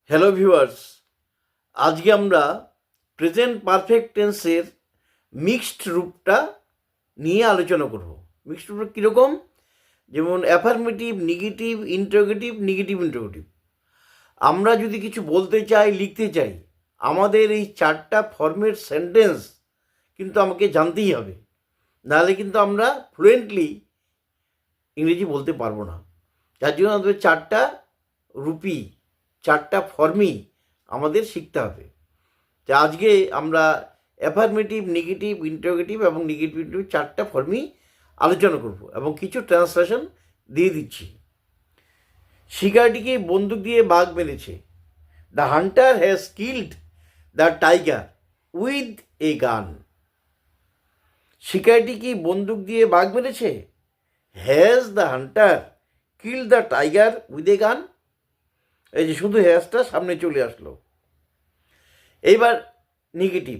Hello viewers, আজকে আমরা present perfect টেন্সের মিক্সড রূপটা নিয়ে আলোচনা করব। মিক্সড রূপটা কীরকম? যেমন অ্যাফার্মেটিভ, নেগেটিভ, ইন্টারোগেটিভ। আমরা যদি কিছু বলতে চাই, লিখতে চাই, আমাদের এই 4টা ফর্মের সেন্টেন্স কিন্তু আমাকে জানতেই হবে, নাহলে কিন্তু আমরা ফ্লুয়েন্টলি ইংরেজি বলতে পারবো না। যার জন্য আমাদের 4টা রূপই, 4টা ফর্মই আমাদের শিখতে হবে। তো আজকে আমরা অ্যাফার্মেটিভ, নেগেটিভ, ইন্টারোগেটিভ এবং নেগেটিভ 4টা ফর্মই আলোচনা করব এবং কিছু ট্রান্সলেশন দিয়ে দিচ্ছি। শিকারটিকে বন্দুক দিয়ে বাঘ মেরেছে। The Hunter has killed the tiger with a গান। শিকারটি কি বন্দুক দিয়ে বাঘ মেরেছে? Has the Hunter killed the tiger with a গান। এই যে শুধু হ্যাজটা সামনে চলে আসলো। এইবার negative,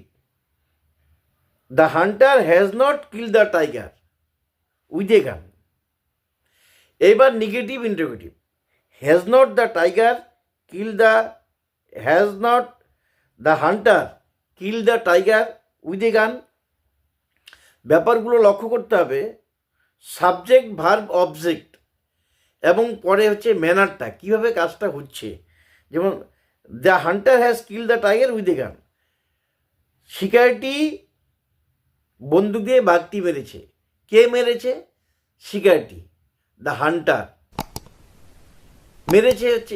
the Hunter has not killed the tiger with a গান। এইবার negative interrogative, has not the tiger kill the has not the Hunter kill the tiger with a গান। ব্যাপারগুলো লক্ষ্য করতে হবে, সাবজেক্ট, ভার্ব, অবজেক্ট এবং পরে হচ্ছে ম্যানারটা, কীভাবে কাজটা হচ্ছে। যেমন the Hunter has kill the tiger with a গান, শিকারটি বন্দুক দিয়ে বাঘটি মেরেছে। কে মেরেছে? শিকারটি। দ্য হান্টার মেরেছে হচ্ছে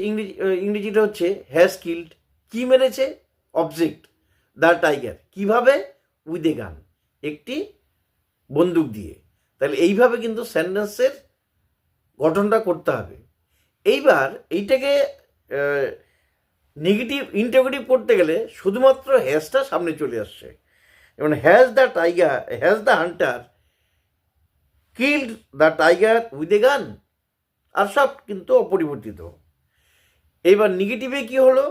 ইংরেজিটা হচ্ছে হ্যাজ কিল্ড। কি মেরেছে? Object the tiger. কিভাবে? উইথ এ গান, একটি বন্দুক দিয়ে। তাহলে এইভাবে কিন্তু সেন্টেন্সের গঠনটা করতে হবে। এইবার এইটাকে নেগেটিভ ইন্টারোগেটিভ করতে গেলে শুধুমাত্র হ্যাজটা সামনে চলে আসছে। যেমন has the tiger, has the Hunter killed the tiger with a গান, আর সব কিন্তু অপরিবর্তিত। এইবার নেগেটিভে কি হলো?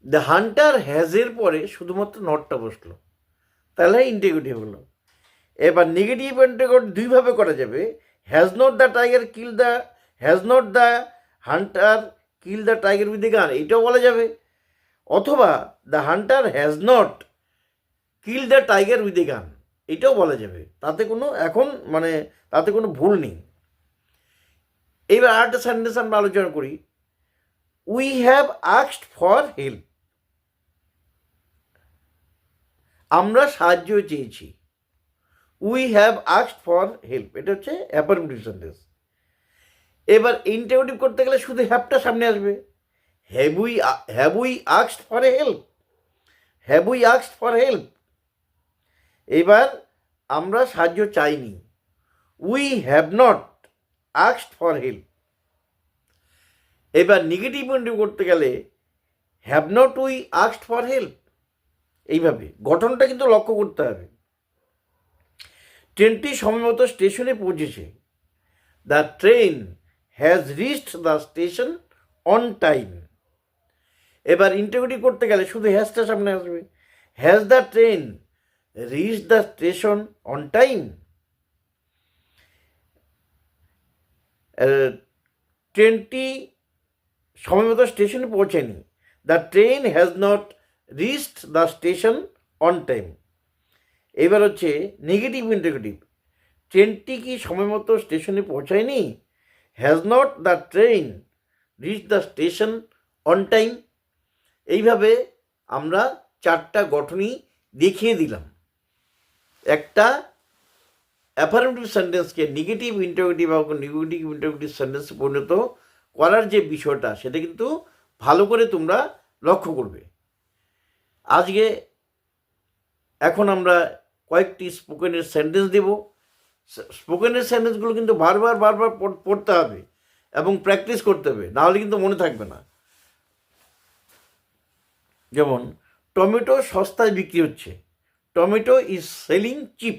দ্য হান্টার হ্যাজের পরে শুধুমাত্র নটটা বসলো, তাহলে ইন্টারোগেটিভ হলো। এবার নেগেটিভ ইন্টারোগেটিভ দুইভাবে করা যাবে। Has not the tiger kill the, has not the Hunter kill the tiger with a গান, এটাও বলা যাবে। অথবা the Hunter has not kill the tiger with a গান, এটাও বলা যাবে। তাতে কোনো তাতে কোনো ভুল নেই। এইবার আরেকটা সেন্টেন্স আমরা আলোচনা করি। We have asked for help, আমরা সাহায্য চেয়েছি। We have asked for help, এটা হচ্ছে অ্যাফার্মেটিভ সেন্টেন্স। এবার ইন্টারোগেটিভ করতে গেলে শুধু হ্যাভটা সামনে আসবে। Have we asked for a help, have we asked for help. এবার আমরা সাহায্য চাইনি। We have not asked for help. এবার নেগেটিভ ইন্টারোগেটিভ করতে গেলে have not we asked for help. এইভাবে গঠনটা কিন্তু লক্ষ্য করতে হবে। ট্রেনটি সময়মতো স্টেশনে পৌঁছেছে। The train has reached the station on time. এবার ইন্টারোগেটিভ করতে গেলে শুধু হ্যাজটা সামনে আসবে। Has the train reach the station on time. ট্রেনটি সময়মতো স্টেশনে পৌঁছায়নি। The train has not reached the station on time. এবার হচ্ছে নেগেটিভ ইন্টারোগেটিভ, ট্রেনটি কি সময় মতো স্টেশনে পৌঁছায়নি? Has not the train reach the station on time. এইভাবে আমরা 4টা গঠনই দেখিয়ে দিলাম। একটা অ্যাফার্মেটিভ সেন্টেন্সকে নেগেটিভ ইন্টারোগেটিভ এবং নেগেটিভ ইন্টারোগেটিভ সেন্টেন্সে পরিণত করার যে বিষয়টা, সেটা কিন্তু ভালো করে তোমরা লক্ষ্য করবে। আজকে এখন আমরা কয়েকটি স্পোকেনের সেন্টেন্স দেব। স্পোকেনের সেন্টেন্সগুলো কিন্তু বারবার পড়তে হবে এবং প্র্যাকটিস করতে হবে, নাহলে কিন্তু মনে থাকবে না। যেমন টমেটো সস্তায় বিক্রি হচ্ছে। Tomato is selling cheap.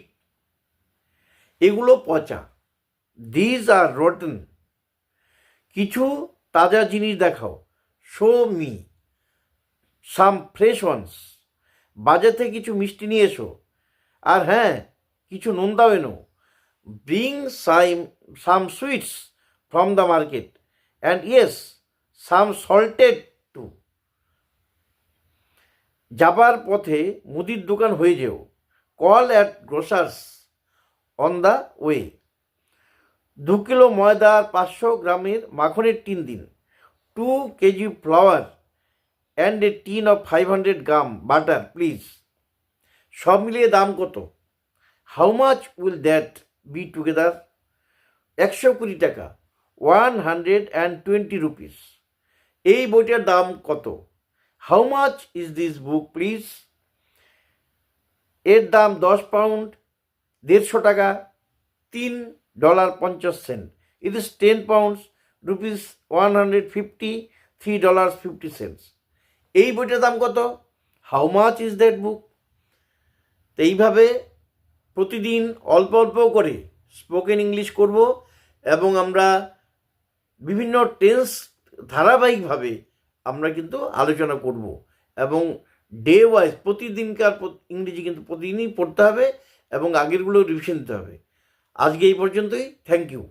এগুলো পচা। These are rotten. কিছু তাজা জিনিস দেখাও। Show me some fresh ones. বাজার থেকে কিছু মিষ্টি নিয়ে এসো। আর হ্যাঁ, কিছু নোনতাও এনো। Bring some sweets from the market, and yes some salted যাবার পথে মুদির দোকান হয়ে যেও, call at grocers on the way. 2 kilo ময়দা আর 500 গ্রামের মাখনের টিন দিন। 2 KG flour and a tin of 500 gram butter please. সব মিলিয়ে দাম কত? How much will that be together? 120 টাকা, 120 রুপিস। এই বইটার দাম কত? How much is this book please? এর দাম 10 পাউন্ড, 150 টাকা, $3.50। It is 10 pounds, rupees 150, $3.50। এই বইটার দাম কত? হাউ মাচ ইজ দ্যাট বুক? তো এইভাবে প্রতিদিন অল্প অল্প করে স্পোকেন ইংলিশ করব এবং আমরা বিভিন্ন টেন্স ধারাবাহিকভাবে আমরা কিন্তু আলোচনা করব এবং ডে ওয়াইজ প্রতিদিনকার ইংরেজি কিন্তু প্রতিদিনই পড়তে হবে এবং আগেরগুলো রিভিশন দিতে হবে। আজকে এই পর্যন্তই। Thank you.